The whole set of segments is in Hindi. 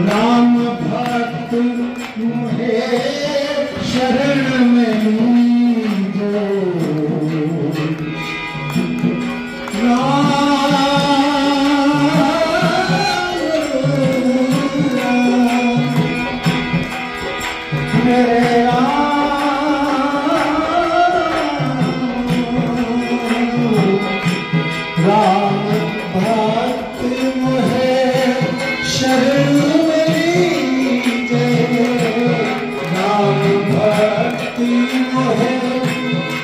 राम भक्त मुहे शरण में लीजो। राम भक्त मुहे शरण में लीजे। राम भक्ति मुहे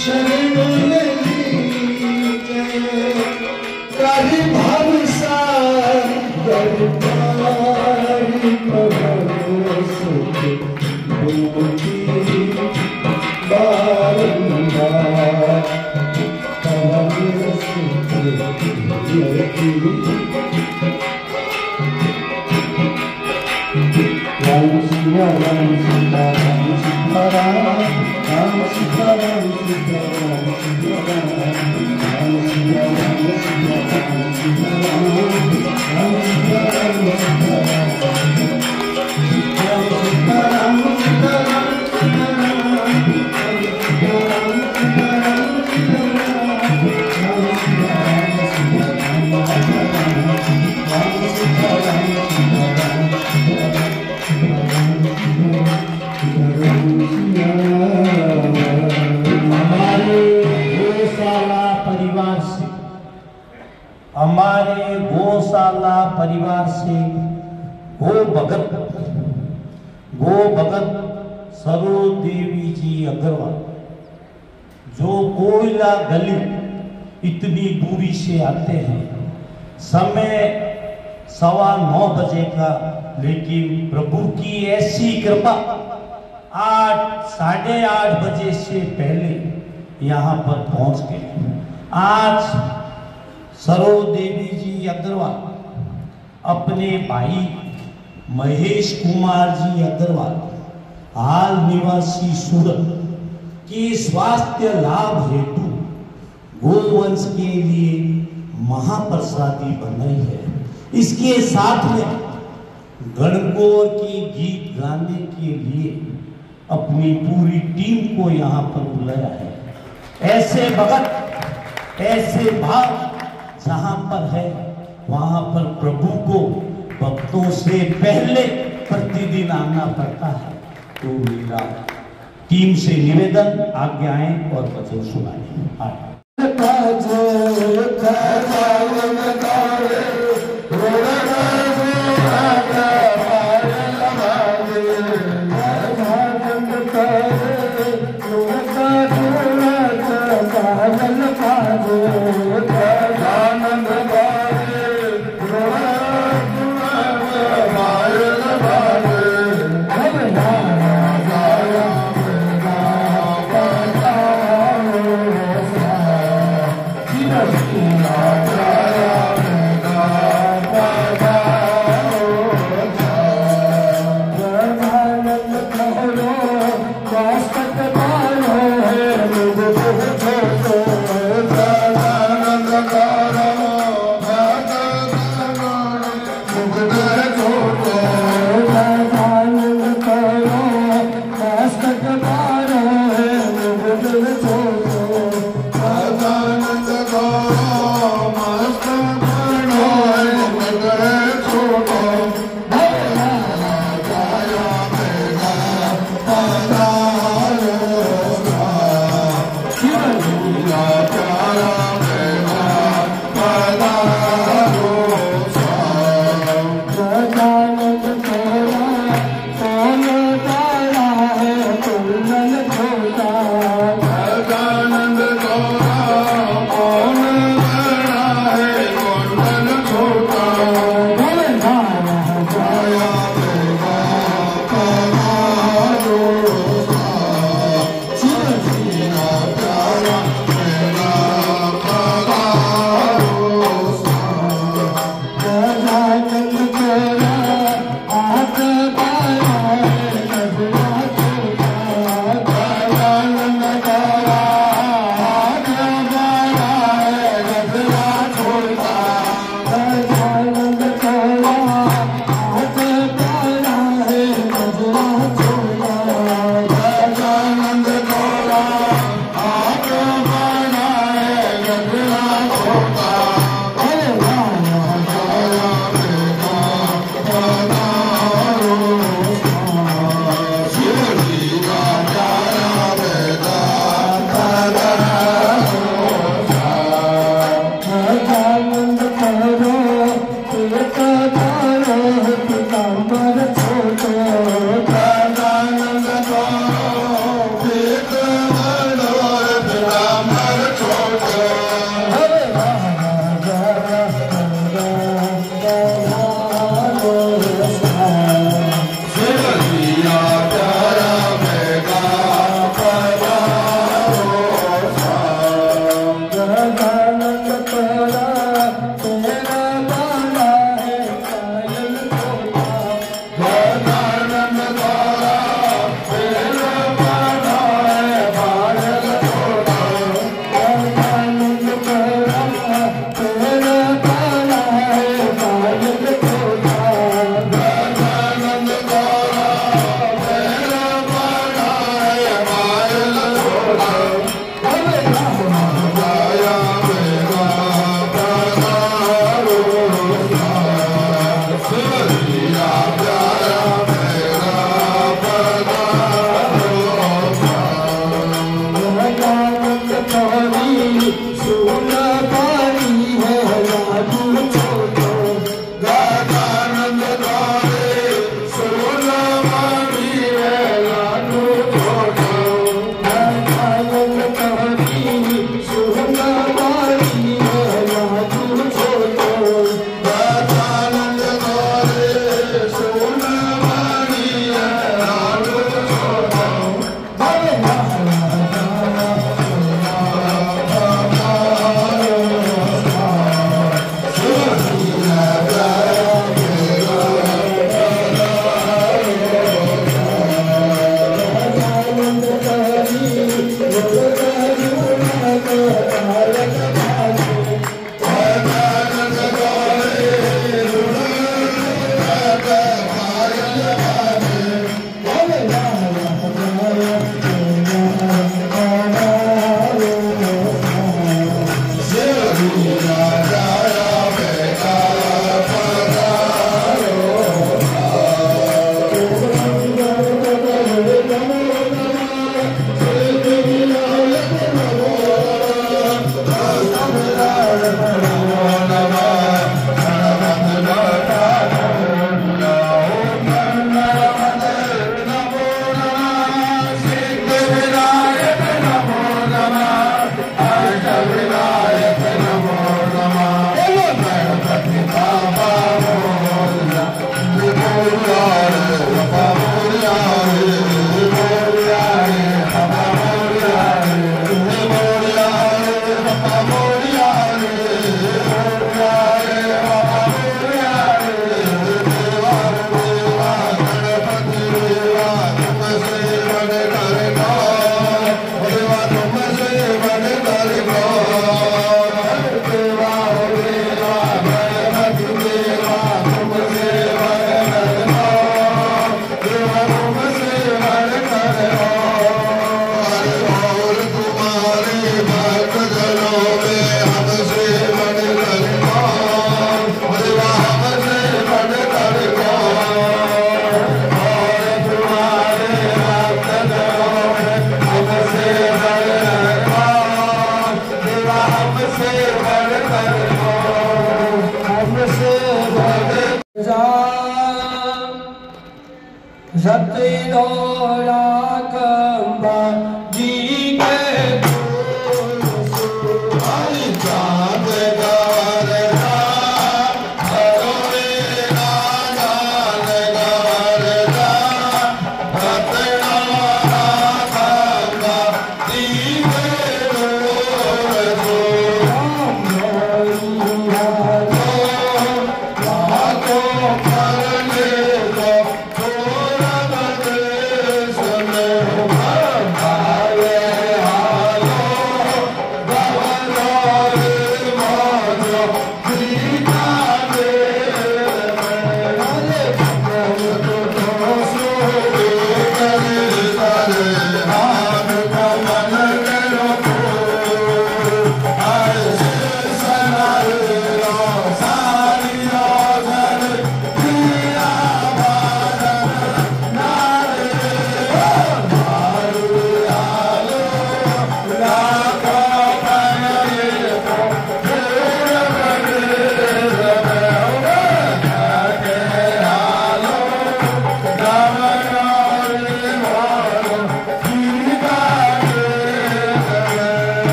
शरण में लीजे। कर भव सागर पारि पवन सुख बुद्धि बारंबार। राम सीता राम सीता राम सीता राम सीता राम सीता राम सीता राम सीता राम सीता राम सीता राम सीता राम सीता राम। परिवार से गो भगत सरोज देवी जी अग्रवाल, जो कोयला गली इतनी दूरी से आते हैं, समय 9:15 बजे का, लेकिन प्रभु की ऐसी कृपा 8-8:30 बजे से पहले यहाँ पर पहुंच गए। आज सरोज देवी जी अग्रवाल अपने भाई महेश कुमार जी अग्रवाल, हाल निवासी सूरत, के स्वास्थ्य लाभ हेतु गोवंश के लिए महाप्रसादी बनाई है। इसके साथ में गणगौर के गीत गाने के लिए अपनी पूरी टीम को यहाँ पर बुलाया है। ऐसे भगत, ऐसे भाव जहाँ पर है, वहाँ पर प्रभु को भक्तों से पहले प्रतिदिन आना पड़ता है। तो मेरा टीम से निवेदन, आगे आए और भजन सुनाए। Thank you.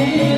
Thank you.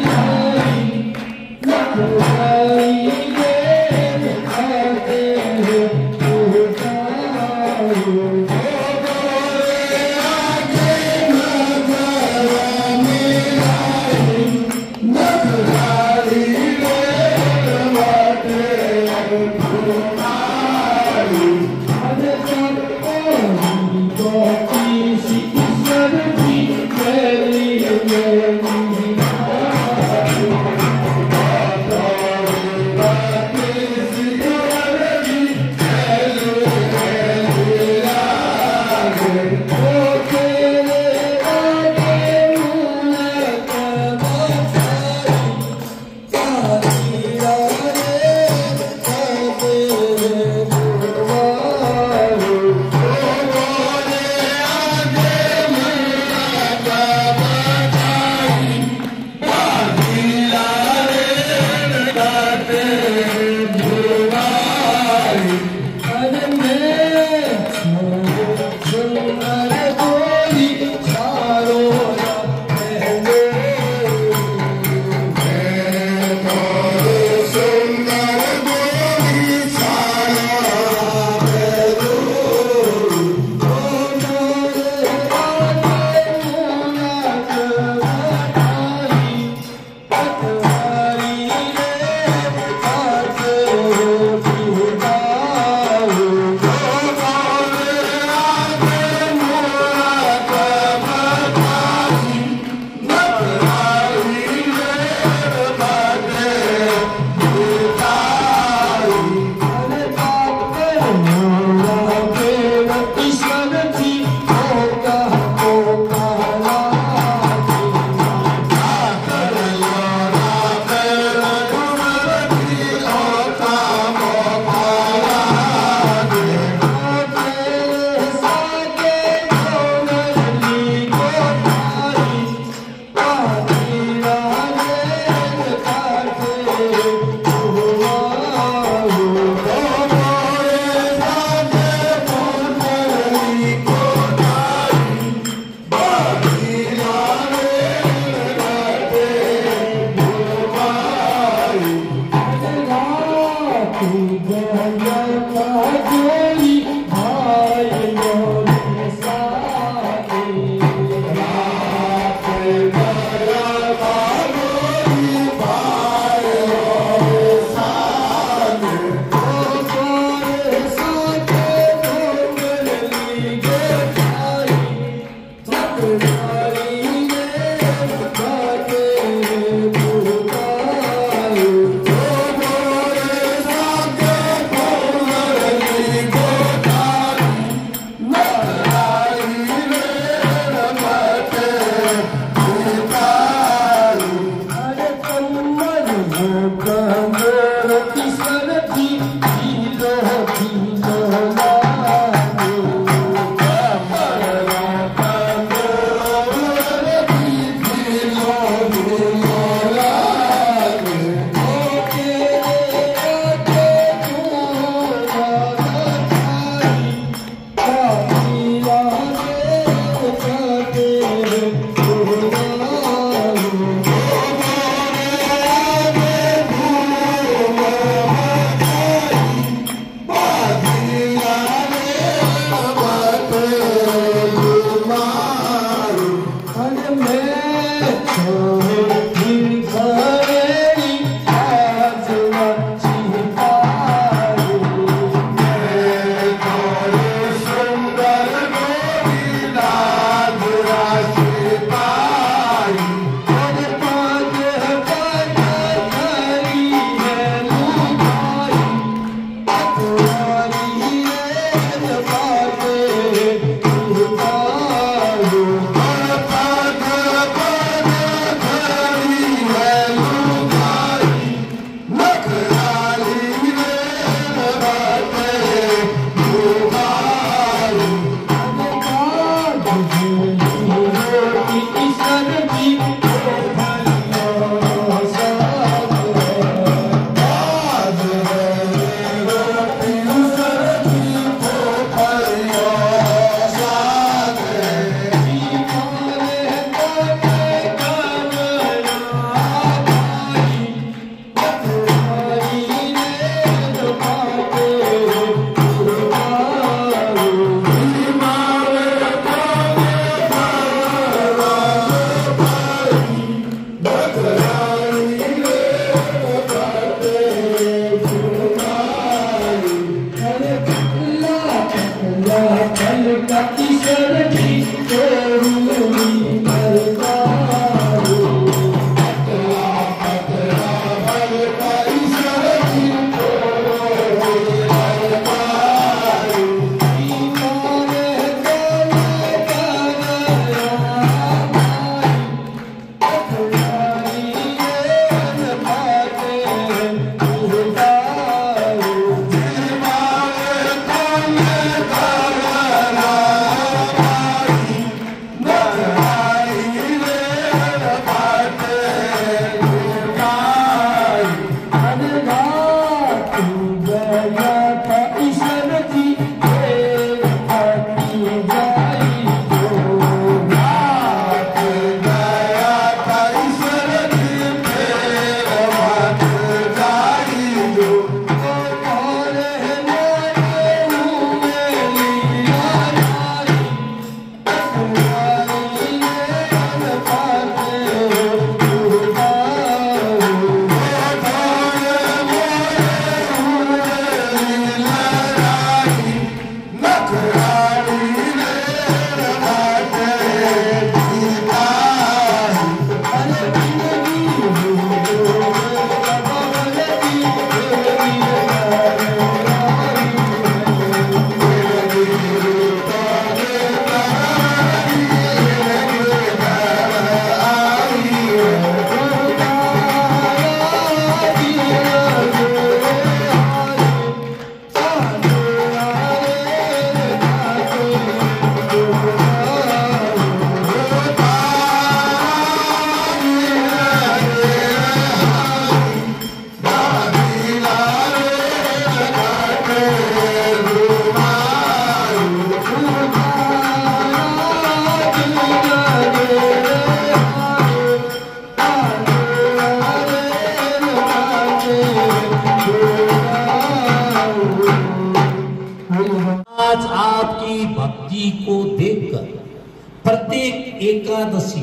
प्रत्येक एकादशी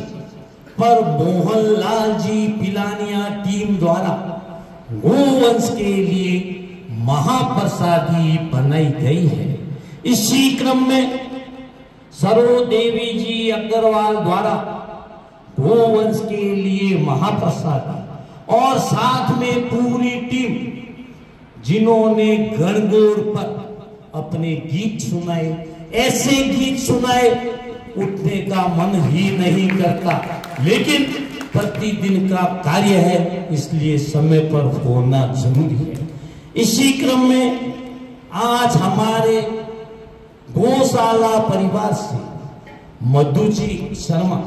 पर मोहनलाल जी पिलानिया टीम द्वारा गोवंश के लिए महाप्रसादी बनाई गई है। इसी क्रम में सरो देवी जी अग्रवाल द्वारा गोवंश के लिए महाप्रसादी और साथ में पूरी टीम जिन्होंने गणगौर पर अपने गीत सुनाए, ऐसे गीत सुनाए उठने का मन ही नहीं करता, लेकिन प्रतिदिन का कार्य है इसलिए समय पर होना जरूरी है। इसी क्रम में आज हमारे गौशाला परिवार से मधु जी शर्मा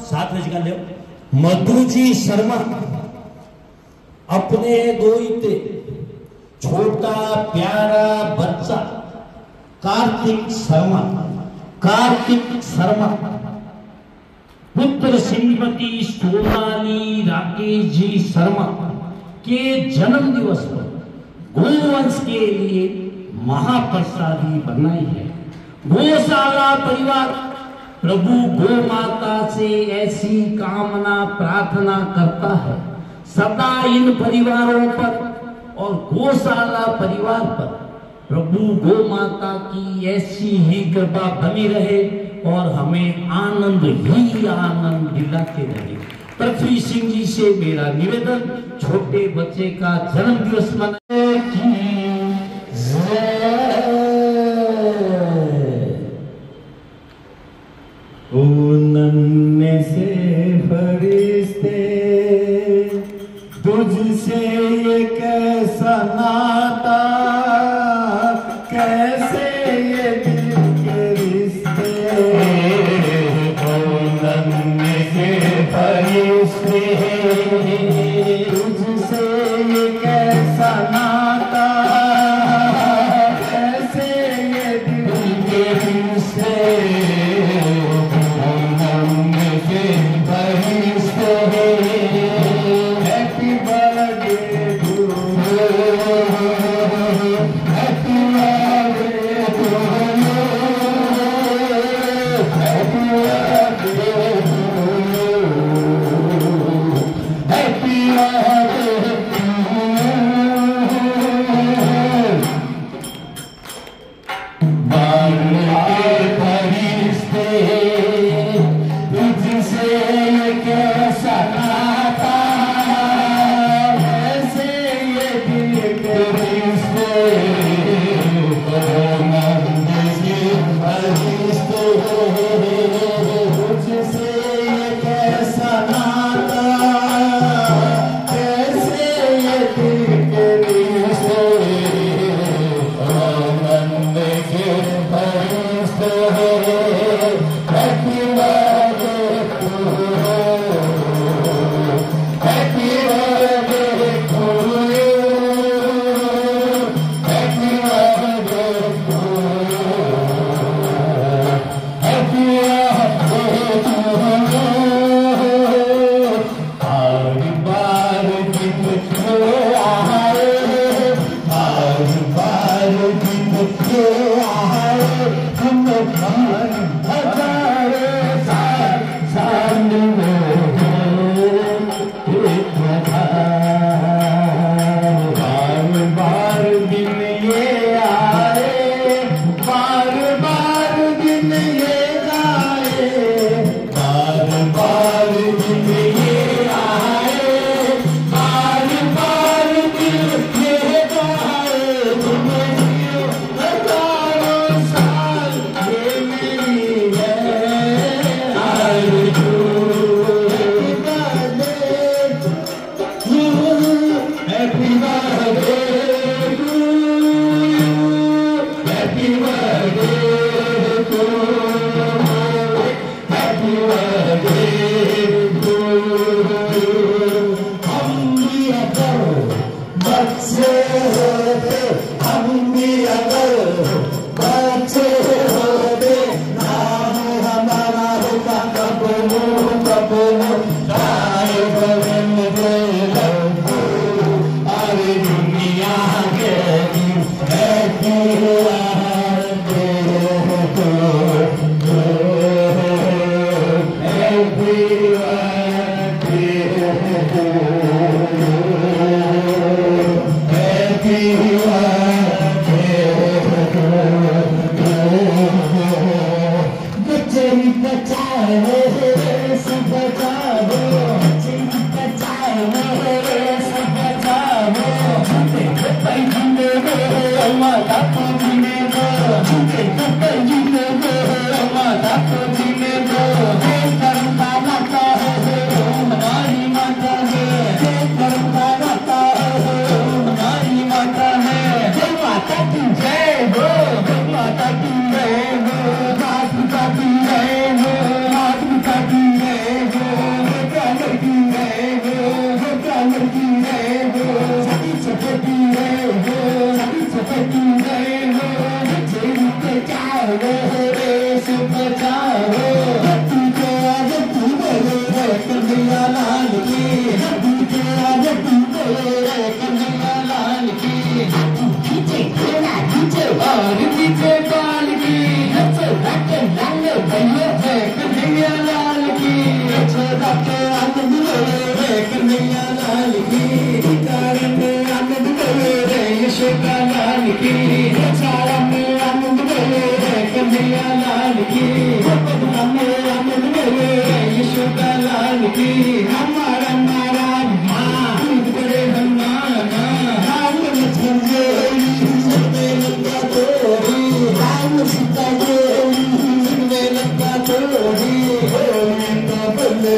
साथ में जगह ले, मधु जी शर्मा अपने दोहिते छोटा प्यारा बच्चा कार्तिक शर्मा पुत्र श्रीमती सोनाली राकेश जी शर्मा के जन्म दिवस पर गोवंश के लिए महाप्रसादी बनाई है। गौशाला परिवार प्रभु गौ माता से ऐसी कामना प्रार्थना करता है, सदा इन परिवारों पर और गौशाला परिवार पर प्रभु गौ माता की ऐसी ही कृपा बनी रहे और हमें आनंद ही आनंद दिलाते रहे। पृथ्वी सिंह जी से मेरा निवेदन, छोटे बच्चे का जन्म दिवस मनाने की नन्हे से फरिश्ते तुझसे ये कैसा नाता, कैसे ये दिल के रिश्ते। नन्हे से फरिश्ते तुझसे ये कैसा नाता, कैसे ये दिल के रिश्ते। के आनंद रे कन्हैया लाल की कारण में आनंद रे यशोदा लाल की चारा में आनंद रे कन्हैया लाल की पदमा में आनंद रे यशोदा लाल की हमारा नारा माँ बड़े हनुमान राम लक्ष्मण जी लंका तोड़ी राम सीता जी लंका तोड़ी गोविंद बोलो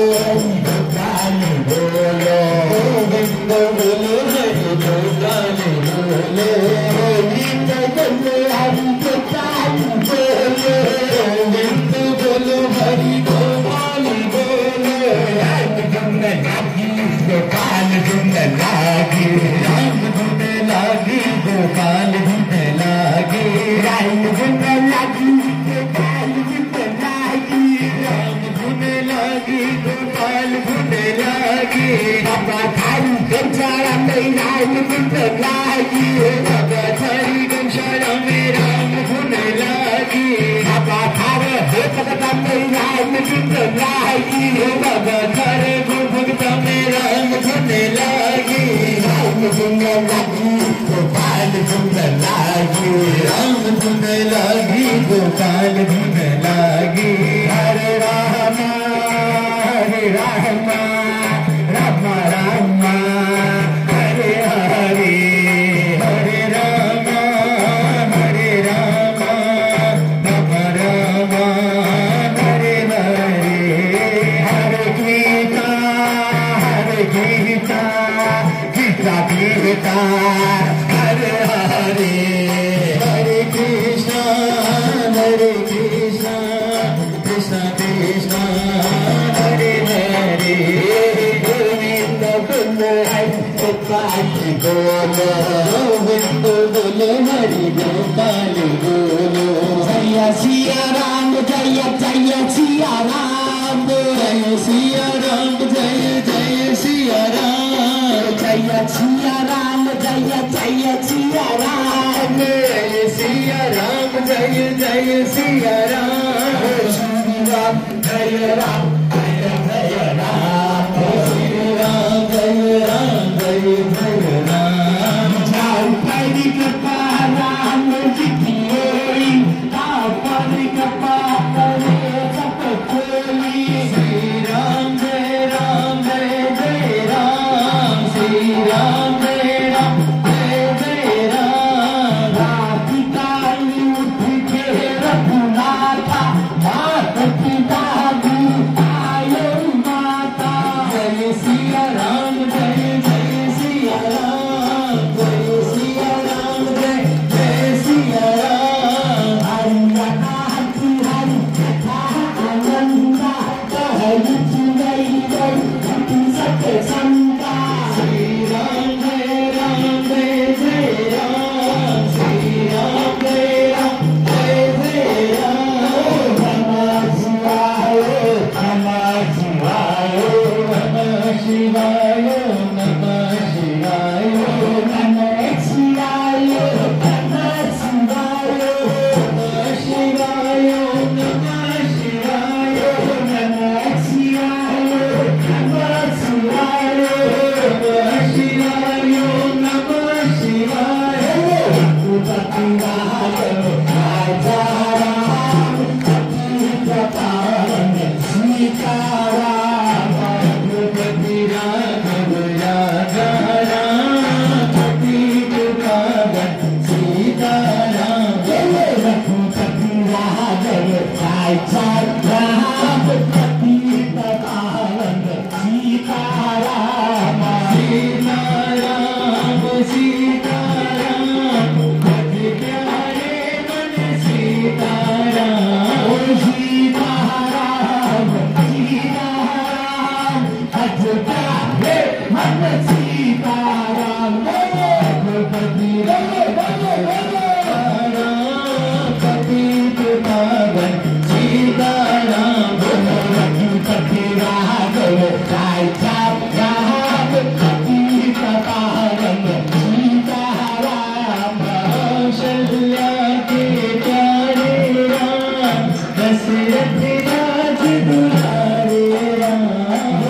गोपाल बोलो गोविंद बोलो हरि गोपाल बोलो गोविंद बोलो हरि गोपाल बोलो गोविंद बोलो हरि गोपाल बोलो राम धुन लागी गोपाल धुन लागी राम धुन लागी गोपाल धुन लागी राम धुन लागी गोपाल धुन लागी राम धुन लागी गोपाल धुन लागी बाबा थारी गंजारा में राम धुन लागी बाबा थारी गंजारा में राम धुन लागी बाबा थारे भगता में राम धुन लागी बाबा थारे भगता में राम धुन लागी राम धुन लागी गोपाल धुन लागी राम धुन लागी गोपाल धुन लागी हरे राम राम राम हरे हरे हरे राम हरे राम राम राम हरे हरे हरे गीता गीता गीता गीता हरे हरे हरे कृष्ण कृष्ण कृष्ण हरे हरे गोविंद बोलो हरि गोपाल बोलो गोविंद बोलो हरि गोपाल बोलो जय सिया राम जय जय सिया राम जय सिया राम जय जय सिया राम जय सिया राम जय जय सिया राम जय सिया राम जय जय सिया राम श्री राम जय राम जय जय राम श्री राम जय जय राम जाओ परी कृपा राम जी की ओरी आओ परी कृपा करे सब कोई श्री राम जय जय राम श्री राम जय जय राम रात काली उठ के रघुनाथा मात पिता भी आयो माता जय सिया राम जय जय सिया राम जय सिया राम जय जय सिया राम हरि कथा हरि कथा आनंदा कहलि सुनई गई सत्य संता श्री राम जय जय राम श्री राम जय जय राम नमः शिवाय नमः शिवाय नमः शिवाय नमः शिवाय नमः शिवाय नमः शिवाय नमः शिवाय नमः शिवाय नमः शिवाय नमः शिवाय नमः शिवाय नमः शिवाय रघुपति राघव राजा राम कपीपालन सीता राम रघुपति राघव राजा राम कपीपालन सीता राम रघुपति राघव राजा राम कपीपालन सीता राम सीता राम सीता राम अति प्यारे मन सीता राम सीता राम सीता राम अति प्यारे मन सीता राम रघुपति राम कपीपालन सीता राम रघुपति राघव राजा राम कपीपालन सीता राम कौशल्या के प्यारे राम दशरथ राज दुलारे राम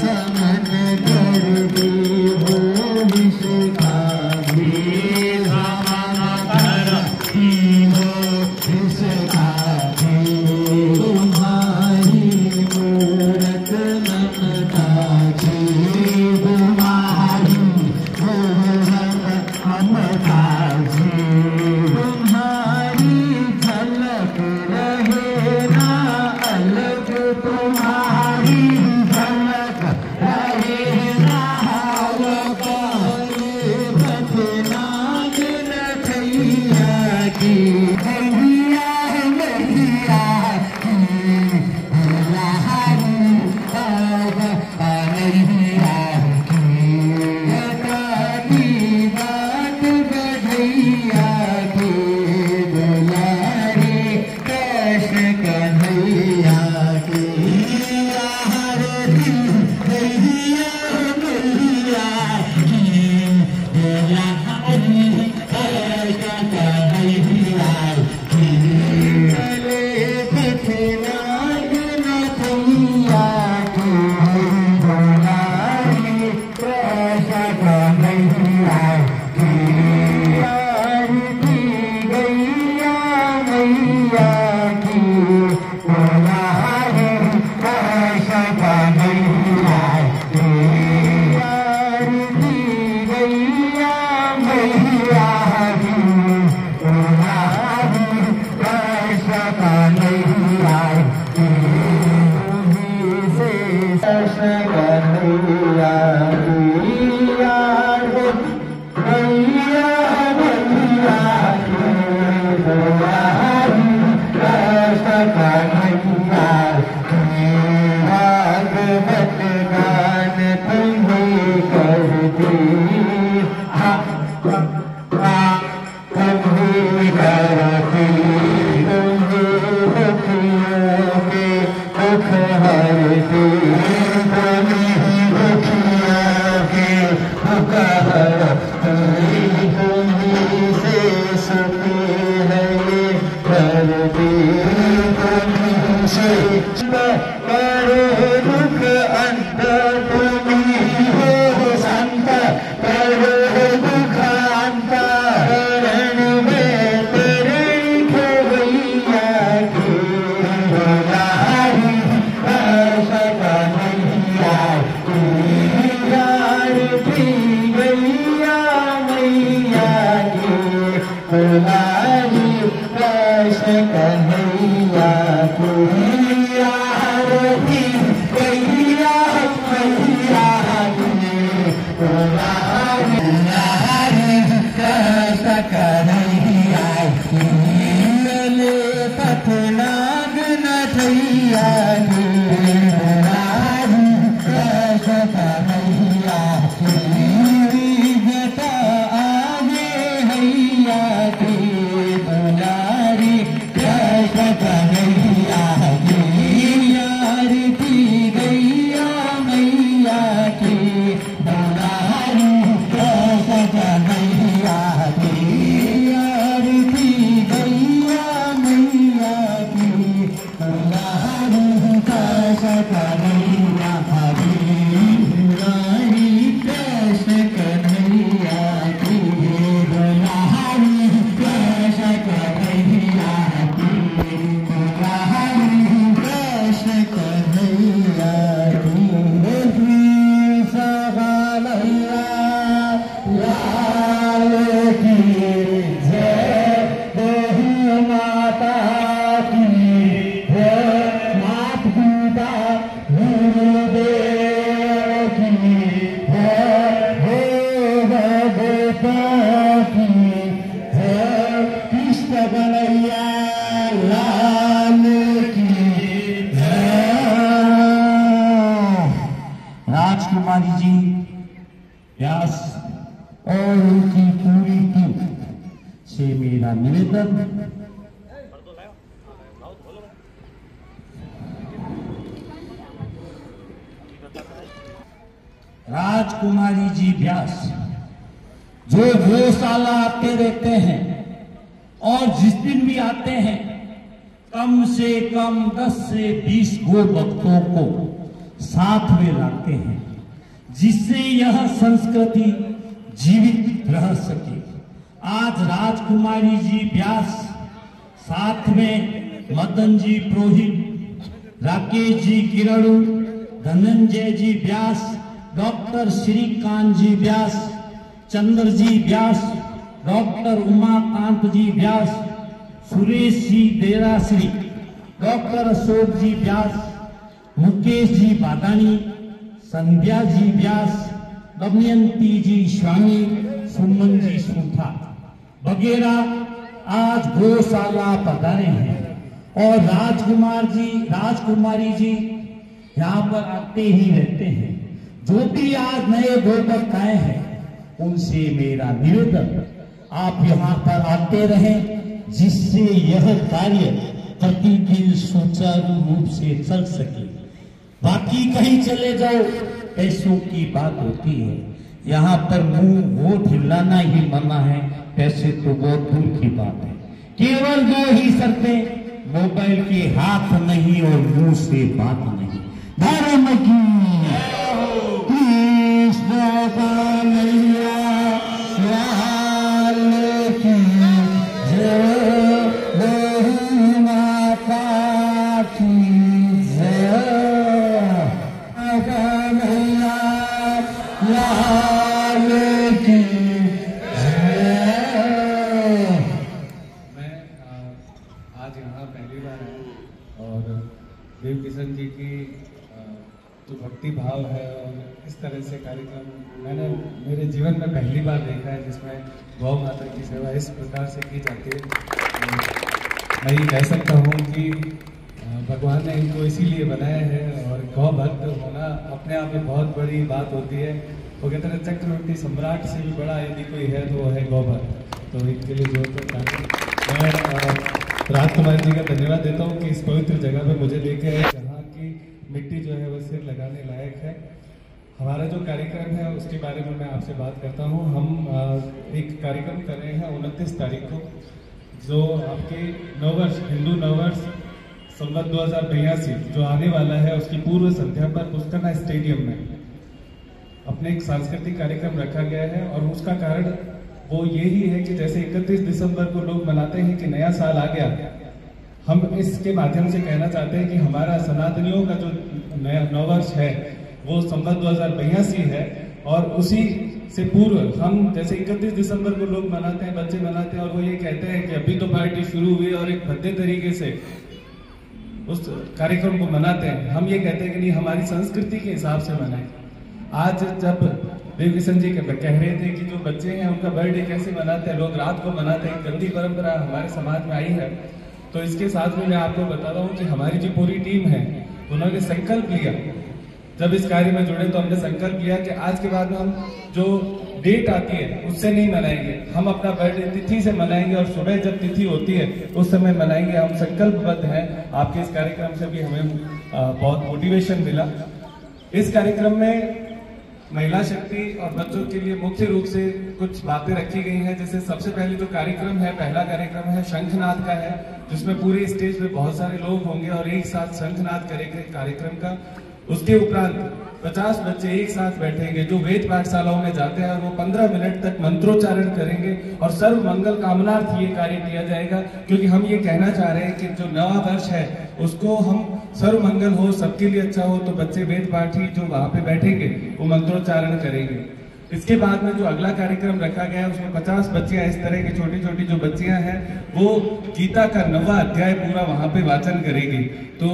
समन दरबे कन्हैया मैया मैया कन्हैया भागवत गान तुम्हें करती तुम्हें करती दुख हरती तुम्हीं दुखियों के दुख हरती तुम्हीं से सुखी है ये धरती तुम्हीं से करे दुख अंत तुम्हीं हो संत करे दुख अंत शरण में तेरे खेवैया की कन्हैया की आरती गैया मैया की कन्हैया की पथनाग नथैया की कन्हैया की जटा आगे हैया की दुलारी कन्हैया की आरती गैया मैया की दुलारी कन्हैया की आरती गैया मैया की दुलारी कन्हैया की दुलारी कन्हैया की दुलारी कन्हैया राजकुमारी जी व्यास और उनकी पूरी टीम से मेरा निवेदन राजकुमारी जी व्यास जो गौशाला आते रहते हैं और जिस दिन भी आते हैं कम से कम 10 से 20 गो भक्तों को साथ में लाते हैं जिससे यह संस्कृति जीवित रह सके। आज राजकुमारी जी व्यास साथ में मदन जी पुरोहित, राकेश जी किरणु, धनंजय जी व्यास, डॉक्टर श्रीकांत जी व्यास, चंद्र जी व्यास, डॉक्टर उमाकांत जी व्यास, सुरेश जी देराश्री, डॉक्टर अशोक जी व्यास, मुकेश जी बादानी, संध्या जी व्यास, दमयंती जी स्वामी, सुमन जी सूथा वगैरह आज गौशाला पधारे हैं और राजकुमारी जी यहाँ पर आते ही रहते हैं। जो भी आज नए गोपक आए हैं उनसे मेरा निवेदन आप यहाँ पर आते रहें जिससे यह कार्य प्रतिदिन सुचारू रूप से चल सके। बाकी कहीं चले जाओ पैसों की बात होती है, यहाँ पर मुंह वो हिलाना ही मना है, पैसे तो बहुत दूर की बात है। केवल 2 ही शर्तें, मोबाइल के हाथ नहीं और मुंह से बात नहीं। धर्म की कृष्ण कन्हैया लाल की जय, माता की जय, कन्हैया लाल की जय। मैं आज यहाँ पहली बार आया और देव किशन जी की तुम भक्ति भाव है और इस तरह से कार्यक्रम मैंने मेरे जीवन में पहली बार देखा है जिसमें गौ माता की सेवा इस प्रकार से की जाती है। मैं ये कह सकता हूँ कि भगवान ने इनको इसीलिए बनाया है और गौ भक्त होना अपने आप में बहुत बड़ी बात होती है। वो कहते हैं चक्रवर्ती सम्राट से भी बड़ा यदि कोई है तो वो है गौ भक्त। तो इनके लिए जोरदार मैं राजकुमार जी का धन्यवाद देता हूँ कि इस पवित्र जगह पे मुझे लेके आए जहाँ की मिट्टी जो है वो सिर लगाने लायक है। हमारा जो कार्यक्रम है उसके बारे में मैं आपसे बात करता हूँ। हम एक कार्यक्रम कर रहे हैं 29 तारीख को, जो आपके नववर्ष हिंदू नववर्ष संवत 2082 जो आने वाला है उसकी पूर्व संध्या पर पुष्करना स्टेडियम में अपने एक सांस्कृतिक कार्यक्रम रखा गया है। और उसका कारण वो यही है कि जैसे 31 दिसंबर को लोग मनाते हैं कि नया साल आ गया, हम इसके माध्यम से कहना चाहते हैं कि हमारा सनातनियों का जो नया नववर्ष है वो संवत 2082 है। और उसी से पूर्व हम जैसे 31 दिसंबर को लोग मनाते हैं, बच्चे मनाते हैं और वो ये कहते हैं कि अभी तो पार्टी शुरू हुई और एक भद्दे तरीके से उस कार्यक्रम को मनाते हैं। हम ये कहते हैं कि नहीं, हमारी संस्कृति के हिसाब से मनाएं। आज जब देव किशन जी कह रहे थे कि जो बच्चे हैं उनका बर्थडे कैसे मनाते हैं, लोग रात को मनाते हैं, गंदी परंपरा हमारे समाज में आई है। तो इसके साथ में मैं आपको बता रहा हूँ कि हमारी जो पूरी टीम है उन्होंने संकल्प लिया, जब इस कार्य में जुड़े तो हमने संकल्प लिया कि आज के बाद में हम जो डेट आती है उससे नहीं मनाएंगे, हम अपना बर्थडे तिथि से मनाएंगे और सुबह जब तिथि होती है उस समय मनाएंगे। हम संकल्पबद्ध हैं। आपके इस कार्यक्रम से भी हमें बहुत मोटिवेशन मिला। इस कार्यक्रम में महिला शक्ति और बच्चों के लिए मुख्य रूप से कुछ बातें रखी गई हैं। जैसे सबसे पहले जो कार्यक्रम है, पहला कार्यक्रम है शंखनाद का है, जिसमें पूरे स्टेज पे बहुत सारे लोग होंगे और एक साथ शंखनाद करेंगे कार्यक्रम का। उसके उपरांत 50 बच्चे एक साथ बैठेंगे जो वेद पाठशालाओं में जाते हैं और वो 15 मिनट तक मंत्रोच्चारण करेंगे और सर्व मंगल कामनार्थ ये कार्य किया जाएगा, क्योंकि हम ये कहना चाह रहे हैं कि जो नवा वर्ष है उसको हम सर्व मंगल हो, सबके लिए अच्छा हो। तो बच्चे वेद पाठी जो वहां पे बैठेंगे वो मंत्रोच्चारण करेंगे। इसके बाद में जो अगला कार्यक्रम रखा गया है उसमें 50 बच्चियां, इस तरह की छोटी छोटी जो बच्चियां हैं वो गीता का 9वां अध्याय पूरा वहां पे वाचन करेंगी। तो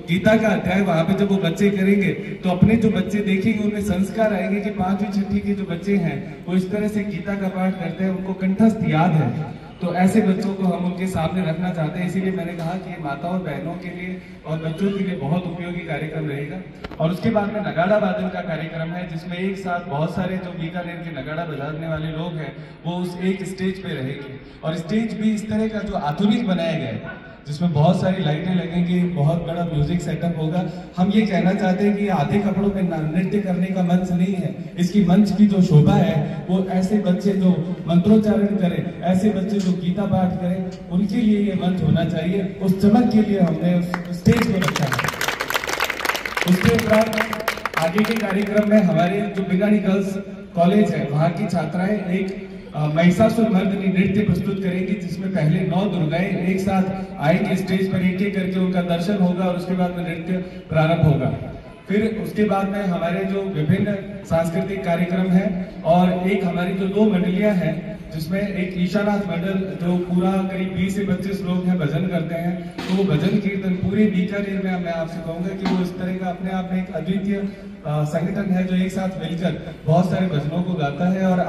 गीता का अध्याय वहां पे जब वो बच्चे करेंगे तो अपने जो बच्चे देखेंगे उनमें संस्कार आएंगे कि 5वीं 6वीं के जो बच्चे हैं वो इस तरह से गीता का पाठ करते हैं, उनको कंठस्थ याद है। तो ऐसे बच्चों को हम उनके सामने रखना चाहते हैं। इसीलिए मैंने कहा कि ये माताओं और बहनों के लिए और बच्चों के लिए बहुत उपयोगी कार्यक्रम रहेगा। और उसके बाद में नगाड़ा वादन का कार्यक्रम है, जिसमें एक साथ बहुत सारे जो बीकानेर के नगाड़ा बजाने वाले लोग हैं वो उस एक स्टेज पे रहेंगे। और स्टेज भी इस तरह का जो आधुनिक बनाया गया है, जिसमें बहुत सारी लाइटें लगेंगी, बहुत बड़ा म्यूजिक सेटअप होगा। हम ये कहना चाहते हैं कि आधे कपड़ों में नृत्य करने का मंच नहीं है। इसकी मंच की जो शोभा है वो ऐसे बच्चे जो मंत्रोच्चारण करें, ऐसे बच्चे जो गीता पाठ करें, उनके लिए ये मंच होना चाहिए। उस चमक के लिए हमने उस स्टेज को रखा है। उसके उपरांत आगे के कार्यक्रम में हमारे जो बिगाड़ी गर्ल्स कॉलेज है वहाँ की छात्राएं एक महिषासुर मर्दिनी नृत्य प्रस्तुत करेंगी, जिसमें पहले 9 दुर्गाएं एक साथ आएंगे स्टेज पर, एक एक करके उनका दर्शन होगा और उसके बाद में नृत्य प्रारंभ होगा। फिर उसके बाद में हमारे जो विभिन्न सांस्कृतिक कार्यक्रम हैं और एक हमारी जो 2 मंडलियां हैं, जिसमें एक ईशानाथ मंडल जो पूरा करीब 20 से 25 लोग हैं भजन करते हैं। तो वो भजन कीर्तन पूरे बीकानेर में मैं आपसे कहूंगा कि वो इस तरह का अपने आप में एक अद्वितीय संगठन है जो एक साथ मिलकर बहुत सारे भजनों को गाता है और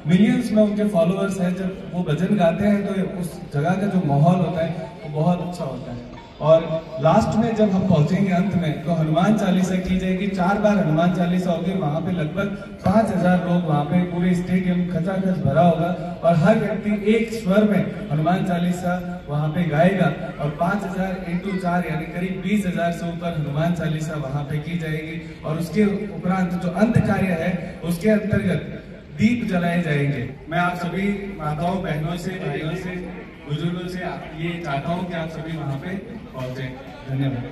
मिलियंस में उनके फॉलोअर्स हैं। जब वो भजन गाते हैं तो उस जगह का जो माहौल होता है वो बहुत अच्छा होता है। और लास्ट में जब हम पहुंचेंगे अंत में तो हनुमान चालीसा की जाएगी। 4 बार हनुमान चालीसा होगी। वहां पे लगभग 5000 लोग वहां पे पूरे स्टेडियम खचाखच भरा होगा और हर व्यक्ति एक स्वर में हनुमान चालीसा वहां पे गाएगा और 5000 × 4 यानी करीब 20,000 से ऊपर हनुमान चालीसा वहां पे की जाएगी। और उसके उपरांत जो अंत कार्य है उसके अंतर्गत दीप जलाए जाएंगे। मैं आप सभी माताओं, बहनों से, भाइयों से, बुजुर्गों से ये चाहता हूँ कि आप सभी वहां पे पहुंचे। धन्यवाद।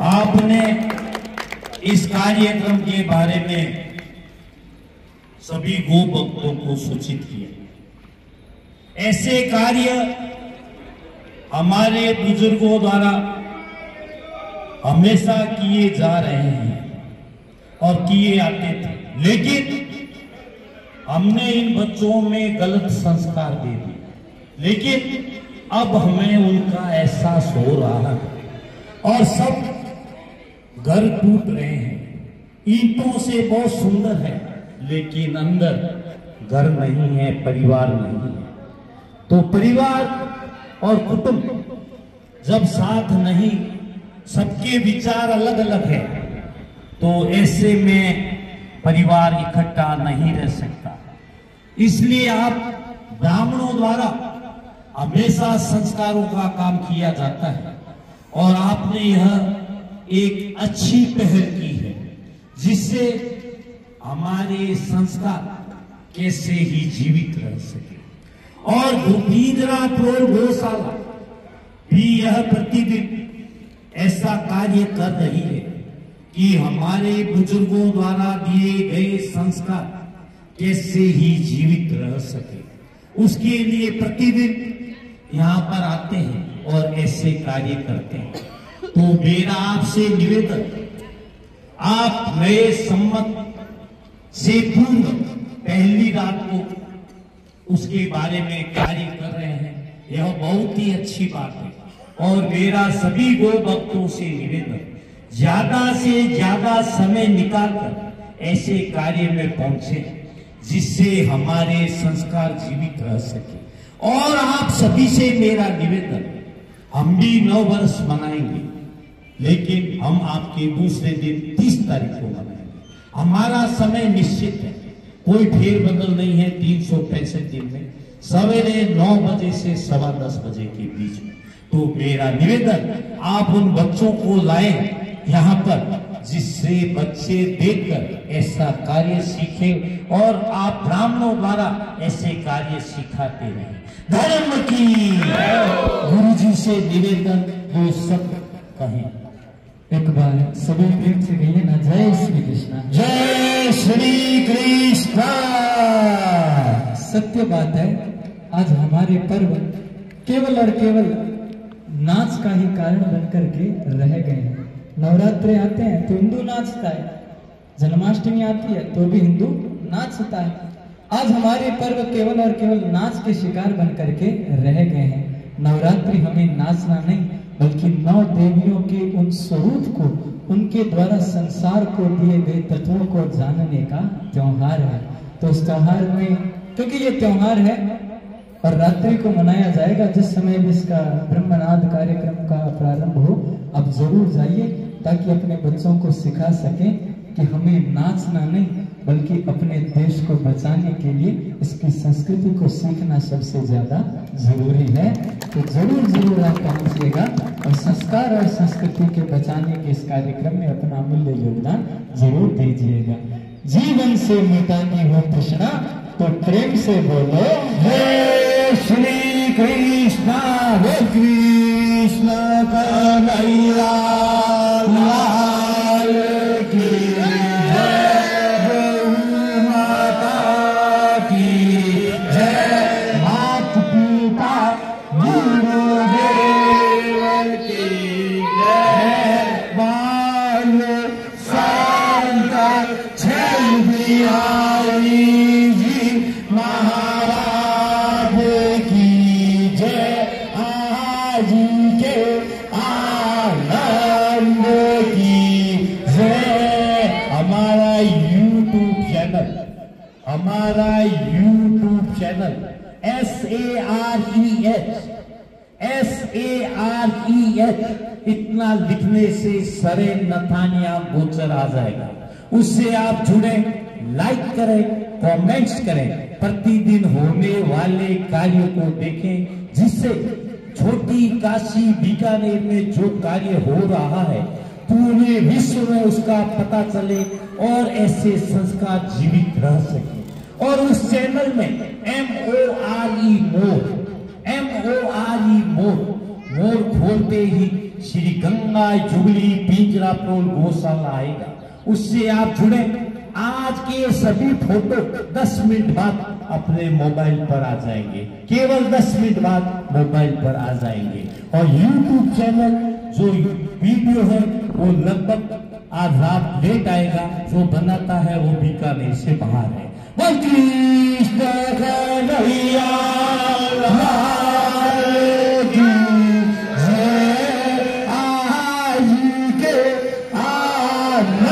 आपने इस कार्यक्रम के बारे में सभी गो भक्तों को सूचित किया। ऐसे कार्य हमारे बुजुर्गों द्वारा हमेशा किए जा रहे हैं और किए आते थे, लेकिन हमने इन बच्चों में गलत संस्कार दे दिए। लेकिन अब हमें उनका एहसास हो रहा है और सब घर टूट रहे हैं। ईंटों से बहुत सुंदर है, लेकिन अंदर घर नहीं है, परिवार नहीं है। तो परिवार और कुटुंब जब साथ नहीं, सबके विचार अलग अलग है, तो ऐसे में परिवार इकट्ठा नहीं रह सकता। इसलिए आप ब्राह्मणों द्वारा हमेशा संस्कारों का काम किया जाता है, और आपने यह एक अच्छी पहल की है, जिससे हमारे संस्कार कैसे ही जीवित रह सके। और पिंजरा प्रोल गौशाला भी यह प्रतिदिन ऐसा कार्य कर रही है कि हमारे बुजुर्गों द्वारा दिए गए संस्कार कैसे ही जीवित रह सके, उसके लिए प्रतिदिन यहाँ पर आते हैं और ऐसे कार्य करते हैं। तो मेरा आपसे निवेदन, आप नए संवत से पूर्व पहली रात को उसके बारे में कार्य कर रहे हैं, यह बहुत ही अच्छी बात है। और मेरा सभी गो भक्तों से निवेदन, ज्यादा से ज्यादा समय निकालकर ऐसे कार्य में पहुंचे, जिससे हमारे संस्कार जीवित रह सके। और आप सभी से मेरा निवेदन, हम भी 9 वर्ष मनाएंगे, लेकिन हम आपके दूसरे दिन 30 तारीख को मनाएंगे। हमारा समय निश्चित है, कोई फेरबदल नहीं है। 365 दिन में सवेरे 9 बजे से 10:15 बजे के बीच में। तो मेरा निवेदन, आप उन बच्चों को लाएं यहाँ पर, जिससे बच्चे देखकर ऐसा कार्य सीखें, और आप ब्राह्मणों द्वारा ऐसे कार्य सिखाते रहें। धर्म की गुरु जी से निवेदन, वो सब कहें। एक बार सभी प्रेम से कहिए ना, जय श्री कृष्ण। जय श्री कृष्ण। सत्य बात है, आज हमारे पर्व केवल और केवल नाच का ही कारण बनकर के रह गए हैं। नवरात्रे आते हैं तो हिंदू नाचता है, जन्माष्टमी आती है तो भी हिंदू नाचता है। आज हमारे पर्व केवल और केवल नाच के शिकार बनकर के रह गए हैं। नवरात्रि हमें नाचना नहीं, बल्कि 9 देवियों के उन स्वरूप को, उनके द्वारा संसार को दिए गए तत्वों को जानने का त्योहार है। तो इस त्योहार में, क्योंकि ये त्योहार है और रात्रि को मनाया जाएगा, जिस समय भी इसका ब्रह्मनाद कार्यक्रम का प्रारंभ हो, अब जरूर जाइए, ताकि अपने बच्चों को सिखा सकें कि हमें नाचना नहीं, बल्कि अपने देश को बचाने के लिए इसकी संस्कृति को सीखना सबसे ज्यादा जरूरी है। तो जरूर जरूर आप पहुंचिएगा और संस्कार और संस्कृति के बचाने के इस कार्यक्रम में अपना अमूल्य योगदान जरूर दीजिएगा। जीवन से मिटानी हो तृष्णा, तो प्रेम से बोलो जय श्री कृष्ण। हे कृष्ण कन्हैया लाल की जय, गौ माता की जय, मात पिता गुरुदेव की जय, बाल संत छल बिहारी जी महाराज की जय, आज के आनंद की जय। हमारा YouTube चैनल SAREH इतना लिखने से सरे नथानिया गोचर आ जाएगा। उससे आप जुड़े, लाइक करें, कमेंट्स करें, प्रतिदिन होने वाले कार्यों को देखें, जिससे छोटी काशी बीकानेर में जो कार्य हो रहा है पूरे विश्व में उसका पता चले और ऐसे संस्कार जीवित रह सके। और उस चैनल में मोर खोलते ही श्री गंगा जुबली पिंजरा प्रोल गौशाला आएगा। उससे आप जुड़े। आज के सभी फोटो 10 मिनट बाद अपने मोबाइल पर आ जाएंगे, केवल 10 मिनट बाद मोबाइल पर आ जाएंगे। और YouTube चैनल जो वीडियो है वो लगभग आज रात लेट आएगा, जो बनाता है वो बीकानेर से बाहर है। कृष्ण कन्हैया लाल की जय, आज के आनंद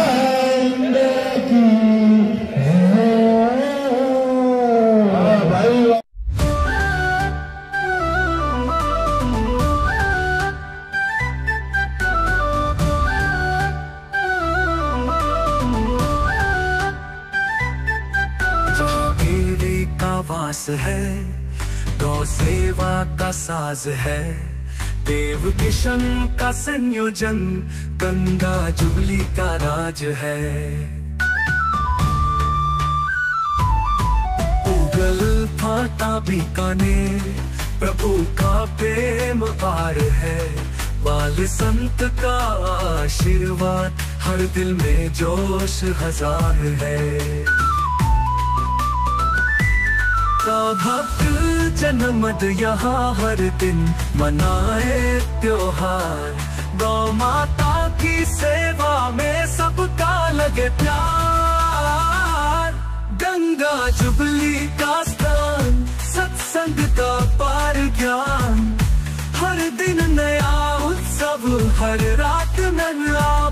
श्वास है, गौ सेवा का साज है, देव किशन का संयोजन, गंगा जुबली का राज है। उगल फाटा बीकानेर, प्रभु का प्रेम पार है, वाल संत का आशीर्वाद, हर दिल में जोश हजार है। भक्त जनमद यहाँ हर दिन मनाए त्योहार, गौ माता की सेवा में सबका लगे प्यार। गंगा जुबली का स्थान, सत्संग का पार ज्ञान, हर दिन नया उत्सव, हर रात नया